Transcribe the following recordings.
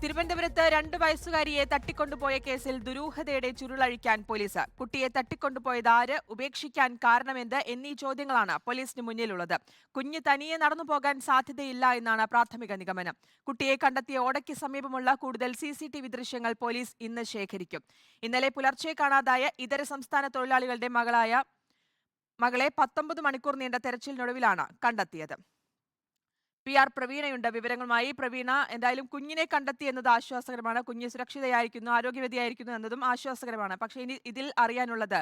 തിരുവനന്തപുരത്ത് 2 വയസ്സുകാരിയെ തട്ടിക്കൊണ്ടുപോയ കേസിൽ ദുരൂഹതയുടെ ചുരുളഴിക്കാൻ പോലീസ്. കുട്ടിയെ തട്ടിക്കൊണ്ടുപോയത് ആര്, ഉപേക്ഷിക്കാൻ കാരണമെന്ത് എന്നീ ചോദ്യങ്ങളാണ് പോലീസിന് മുന്നിലുള്ളത്. കുഞ്ഞ് തനിയെ നടന്നുപോകാൻ സാധ്യതയില്ല എന്നാണ് പ്രാഥമിക നിഗമനം. കുട്ടിയെ കണ്ടെത്തിയ ഓടയ്ക്ക് സമീപമുള്ള കൂടുതൽ CCTV ദൃശ്യങ്ങൾ പോലീസ് ഇന്ന് ശേഖരിക്കും. ഇന്നലെ പുലർച്ചെ കാണാതായ ഇതര സംസ്ഥാന തൊഴിലാളികളുടെ മകളെ 19 മണിക്കൂർ നീണ്ട തെരച്ചിലിനൊടുവിലാണ് കണ്ടെത്തിയത്. PR പ്രവീണയുണ്ട് വിവരങ്ങളുമായി. പ്രവീണ, എന്തായാലും കുഞ്ഞിനെ കണ്ടെത്തി എന്നത് ആശ്വാസകരമാണ്. കുഞ്ഞ് സുരക്ഷിതയായിരിക്കുന്നു, ആരോഗ്യവതിയായിരിക്കുന്നു എന്നതും ആശ്വാസകരമാണ്. പക്ഷേ ഇനി ഇതിൽ അറിയാനുള്ളത്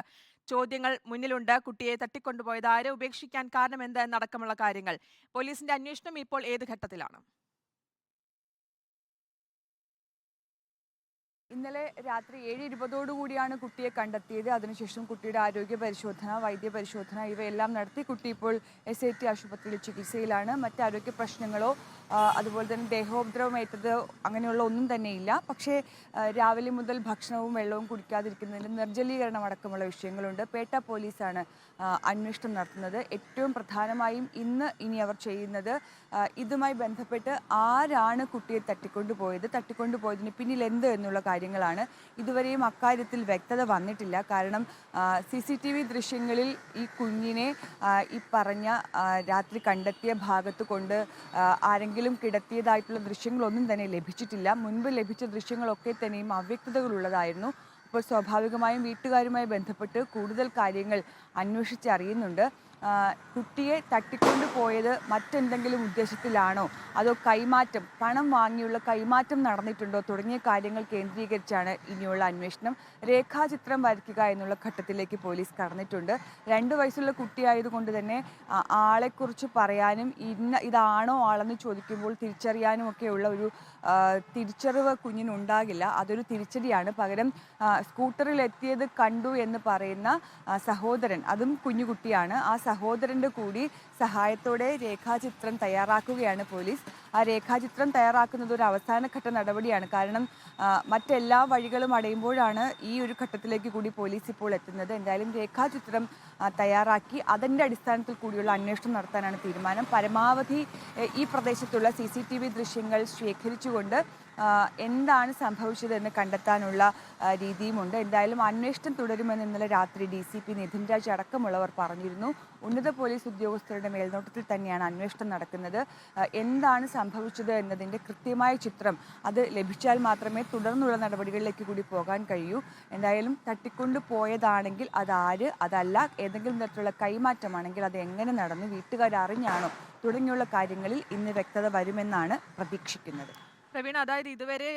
ചോദ്യങ്ങൾ മുന്നിലുണ്ട്. കുട്ടിയെ തട്ടിക്കൊണ്ടുപോയത് ആര്, ഉപേക്ഷിക്കാൻ കാരണം എന്ത് എന്നടക്കമുള്ള കാര്യങ്ങൾ. പോലീസിന്റെ അന്വേഷണം ഇപ്പോൾ ഏത് ഘട്ടത്തിലാണ്? ഇന്നലെ രാത്രി 7:20 കൂടിയാണ് കുട്ടിയെ കണ്ടെത്തിയത്. അതിനുശേഷം കുട്ടിയുടെ ആരോഗ്യ പരിശോധന, വൈദ്യ പരിശോധന ഇവയെല്ലാം നടത്തി. കുട്ടി ഇപ്പോൾ SIT ആശുപത്രിയിൽ ചികിത്സയിലാണ്. മറ്റ് ആരോഗ്യ പ്രശ്നങ്ങളോ അതുപോലെ തന്നെ ദേഹോപദ്രവമേറ്റത് അങ്ങനെയുള്ള ഒന്നും തന്നെയില്ല. പക്ഷേ രാവിലെ മുതൽ ഭക്ഷണവും വെള്ളവും കുടിക്കാതിരിക്കുന്നതിന് നിർജ്ജലീകരണം അടക്കമുള്ള വിഷയങ്ങളുണ്ട്. പേട്ട പോലീസാണ് അന്വേഷണം നടത്തുന്നത്. ഏറ്റവും പ്രധാനമായും ഇനി അവർ ചെയ്യുന്നത് ഇതുമായി ബന്ധപ്പെട്ട് ആരാണ് കുട്ടിയെ തട്ടിക്കൊണ്ടുപോയതിന് പിന്നിൽ എന്ത് എന്നുള്ള കാര്യങ്ങളാണ്. ഇതുവരെയും അക്കാര്യത്തിൽ വ്യക്തത വന്നിട്ടില്ല. കാരണം CCTV ദൃശ്യങ്ങളിൽ ഈ കുഞ്ഞിനെ ഈ പറഞ്ഞ രാത്രി കണ്ടെത്തിയ ഭാഗത്ത് കൊണ്ട് ആരെങ്കിലും കിടത്തിയതായിട്ടുള്ള ദൃശ്യങ്ങളൊന്നും തന്നെ ലഭിച്ചിട്ടില്ല. മുൻപ് ലഭിച്ച ദൃശ്യങ്ങളൊക്കെ തന്നെയും അവ്യക്തതകളുള്ളതായിരുന്നു. അപ്പോൾ സ്വാഭാവികമായും വീട്ടുകാരുമായി ബന്ധപ്പെട്ട് കൂടുതൽ കാര്യങ്ങൾ അന്വേഷിച്ചറിയുന്നുണ്ട്. കുട്ടിയെ തട്ടിക്കൊണ്ടുപോയത് മറ്റെന്തെങ്കിലും ഉദ്ദേശത്തിലാണോ, അതോ പണം വാങ്ങിയുള്ള കൈമാറ്റം നടന്നിട്ടുണ്ടോ തുടങ്ങിയ കാര്യങ്ങൾ കേന്ദ്രീകരിച്ചാണ് ഇനിയുള്ള അന്വേഷണം. രേഖാചിത്രം വരയ്ക്കുക എന്നുള്ള ഘട്ടത്തിലേക്ക് പോലീസ് കടന്നിട്ടുണ്ട്. 2 വയസ്സുള്ള കുട്ടിയായതുകൊണ്ട് തന്നെ ആളെക്കുറിച്ച് പറയാനും ഇതാണോ ആളെന്ന് ചോദിക്കുമ്പോൾ തിരിച്ചറിയാനും ഒക്കെയുള്ള ഒരു തിരിച്ചറിവ് കുഞ്ഞിനുണ്ടാകില്ല. അതൊരു തിരിച്ചടിയാണ്. പകരം സ്കൂട്ടറിൽ എത്തിയത് കണ്ടു എന്ന് പറയുന്ന സഹോദരൻ, അതും കുഞ്ഞുകുട്ടിയാണ്, ആ സഹോദരൻ്റെ കൂടി സഹായത്തോടെ രേഖാചിത്രം തയ്യാറാക്കുകയാണ് പോലീസ്. ആ രേഖാചിത്രം തയ്യാറാക്കുന്നത് ഒരു അവസാനഘട്ട നടപടിയാണ്. കാരണം മറ്റെല്ലാ വഴികളും അടയുമ്പോഴാണ് ഈ ഒരു ഘട്ടത്തിലേക്ക് കൂടി പോലീസ് ഇപ്പോൾ എത്തുന്നത്. എന്തായാലും രേഖാചിത്രം തയ്യാറാക്കി അതിൻ്റെ അടിസ്ഥാനത്തിൽ കൂടിയുള്ള അന്വേഷണം നടത്താനാണ് തീരുമാനം. പരമാവധി ഈ പ്രദേശത്തുള്ള CCTV ദൃശ്യങ്ങൾ ശേഖരിച്ചുകൊണ്ട് എന്താണ് സംഭവിച്ചതെന്ന് കണ്ടെത്താനുള്ള രീതിയുമുണ്ട്. എന്തായാലും അന്വേഷണം തുടരുമെന്ന് ഇന്നലെ രാത്രി DCP നിധിൻ രാജ് അടക്കമുള്ളവർ പറഞ്ഞിരുന്നു. ഉന്നത പോലീസ് ഉദ്യോഗസ്ഥരുടെ മേൽനോട്ടത്തിൽ തന്നെയാണ് അന്വേഷണം നടക്കുന്നത്. എന്താണ് സംഭവിച്ചത് എന്നതിൻ്റെ കൃത്യമായ ചിത്രം അത് ലഭിച്ചാൽ മാത്രമേ തുടർന്നുള്ള നടപടികളിലേക്ക് കൂടി പോകാൻ കഴിയൂ. എന്തായാലും തട്ടിക്കൊണ്ടുപോയതാണെങ്കിൽ അതാര്, അതല്ല ഏതെങ്കിലും തരത്തിലുള്ള കൈമാറ്റമാണെങ്കിൽ അത് എങ്ങനെ നടന്നു, വീട്ടുകാരറിഞ്ഞാണോ തുടങ്ങിയുള്ള കാര്യങ്ങളിൽ ഇന്ന് വ്യക്തത വരുമെന്നാണ് പ്രതീക്ഷിക്കുന്നത്. പ്രവീണ, അതായത് ഇതുവരെ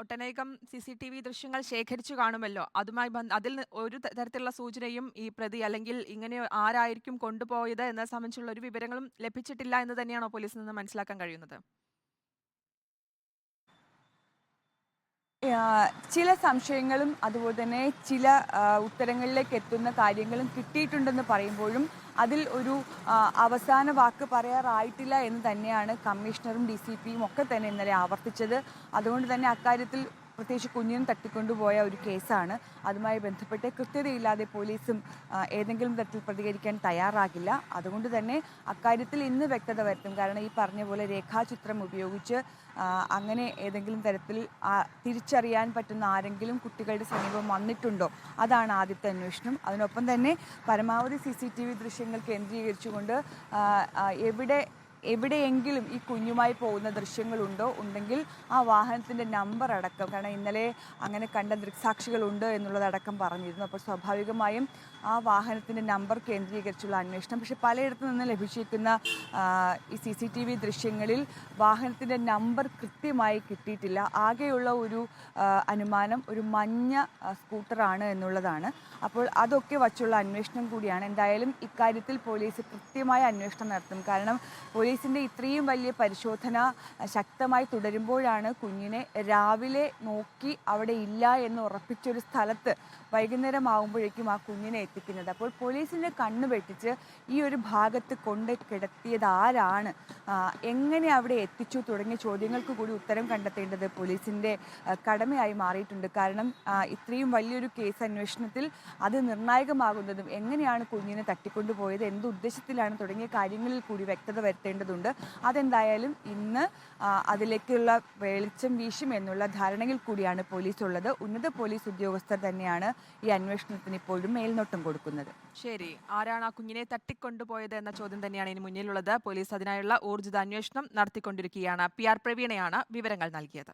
ഒട്ടനേകം CCTV ദൃശ്യങ്ങൾ ശേഖരിച്ചു കാണുമല്ലോ. അതിൽ ഒരു തരത്തിലുള്ള സൂചനയും ഈ പ്രതി അല്ലെങ്കിൽ ഇങ്ങനെ ആരായിരിക്കും കൊണ്ടുപോയത് എന്നത് സംബന്ധിച്ചുള്ള ഒരു വിവരങ്ങളും ലഭിച്ചിട്ടില്ല എന്ന് തന്നെയാണോ പോലീസിൽ നിന്ന് മനസ്സിലാക്കാൻ കഴിയുന്നത്? ചില സംശയങ്ങളും അതുപോലെ തന്നെ ചില ഉത്തരങ്ങളിലേക്ക് എത്തുന്ന കാര്യങ്ങളും കിട്ടിയിട്ടുണ്ടെന്ന് പറയുമ്പോഴും അതിൽ ഒരു അവസാന വാക്ക് പറയാറായിട്ടില്ല എന്ന് തന്നെയാണ് കമ്മീഷണറും DCPയും ഒക്കെ തന്നെ ഇന്നലെ ആവർത്തിച്ചത്. അതുകൊണ്ട് തന്നെ അക്കാര്യത്തിൽ പ്രത്യേകിച്ച് കുഞ്ഞിനും തട്ടിക്കൊണ്ടുപോയ ഒരു കേസാണ്. അതുമായി ബന്ധപ്പെട്ട് കൃത്യതയില്ലാതെ പോലീസും ഏതെങ്കിലും തരത്തിൽ പ്രതികരിക്കാൻ തയ്യാറാകില്ല. അതുകൊണ്ട് തന്നെ അക്കാര്യത്തിൽ ഇന്ന് വ്യക്തത വരുത്തും. കാരണം ഈ പറഞ്ഞ പോലെ രേഖാചിത്രം ഉപയോഗിച്ച് അങ്ങനെ ഏതെങ്കിലും തരത്തിൽ തിരിച്ചറിയാൻ പറ്റുന്ന ആരെങ്കിലും കുട്ടികളുടെ സമീപം വന്നിട്ടുണ്ടോ, അതാണ് ആദ്യത്തെ അന്വേഷണം. അതിനൊപ്പം തന്നെ പരമാവധി CCTV ദൃശ്യങ്ങൾ കേന്ദ്രീകരിച്ചുകൊണ്ട് എവിടെയെങ്കിലും ഈ കുഞ്ഞുമായി പോകുന്ന ദൃശ്യങ്ങളുണ്ടോ, ഉണ്ടെങ്കിൽ ആ വാഹനത്തിൻ്റെ നമ്പർ അടക്കം, കാരണം ഇന്നലെ അങ്ങനെ കണ്ട ദൃക്സാക്ഷികളുണ്ട് എന്നുള്ളതടക്കം പറഞ്ഞിരുന്നു. അപ്പോൾ സ്വാഭാവികമായും ആ വാഹനത്തിൻ്റെ നമ്പർ കേന്ദ്രീകരിച്ചുള്ള അന്വേഷണം. പക്ഷേ പലയിടത്തു നിന്ന് ലഭിച്ചിരിക്കുന്ന ഈ CCTV ദൃശ്യങ്ങളിൽ വാഹനത്തിൻ്റെ നമ്പർ കൃത്യമായി കിട്ടിയിട്ടില്ല. ആകെയുള്ള ഒരു അനുമാനം ഒരു മഞ്ഞ സ്കൂട്ടറാണ് എന്നുള്ളതാണ്. അപ്പോൾ അതൊക്കെ വച്ചുള്ള അന്വേഷണം കൂടിയാണ്. എന്തായാലും ഇക്കാര്യത്തിൽ പോലീസ് കൃത്യമായ അന്വേഷണം നടത്തും. കാരണം പോലീസിൻ്റെ ഇത്രയും വലിയ പരിശോധന ശക്തമായി തുടരുമ്പോഴാണ് കുഞ്ഞിനെ രാവിലെ നോക്കി അവിടെ ഇല്ല എന്ന് ഉറപ്പിച്ചൊരു സ്ഥലത്ത് വൈകുന്നേരം ആകുമ്പോഴേക്കും ആ കുഞ്ഞിനെ എത്തിക്കുന്നത്. അപ്പോൾ പോലീസിൻ്റെ കണ്ണ് വെട്ടിച്ച് ഈ ഒരു ഭാഗത്ത് കൊണ്ട് കിടത്തിയത് ആരാണ്, എങ്ങനെ അവിടെ എത്തിച്ചു തുടങ്ങിയ ചോദ്യങ്ങൾക്ക് കൂടി ഉത്തരം കണ്ടെത്തേണ്ടത് പോലീസിൻ്റെ കടമയായി മാറിയിട്ടുണ്ട്. കാരണം ഇത്രയും വലിയൊരു കേസ് അന്വേഷണത്തിൽ അത് നിർണായകമാകുന്നതും എങ്ങനെയാണ് കുഞ്ഞിനെ തട്ടിക്കൊണ്ടുപോയത്, എന്ത് ഉദ്ദേശത്തിലാണ് തുടങ്ങിയ കാര്യങ്ങളിൽ കൂടി വ്യക്തത വരുത്തേണ്ടത് നടത്തേണ്ടതുണ്ട്. അതെന്തായാലും ഇന്ന് അതിലേക്കുള്ള വെളിച്ചം വീശും എന്നുള്ള ധാരണയിൽ കൂടിയാണ് പോലീസ് ഉള്ളത്. ഉന്നത പോലീസ് ഉദ്യോഗസ്ഥർ തന്നെയാണ് ഈ അന്വേഷണത്തിന് ഇപ്പോഴും മേൽനോട്ടം കൊടുക്കുന്നത്. ശരി, ആരാണ് ആ കുഞ്ഞിനെ തട്ടിക്കൊണ്ടുപോയത് എന്ന ചോദ്യം തന്നെയാണ് ഇനി മുന്നിലുള്ളത്. പോലീസ് അതിനായുള്ള ഊർജിത അന്വേഷണം നടത്തിക്കൊണ്ടിരിക്കുകയാണ്. PR പ്രവീണയാണ് വിവരങ്ങൾ നൽകിയത്.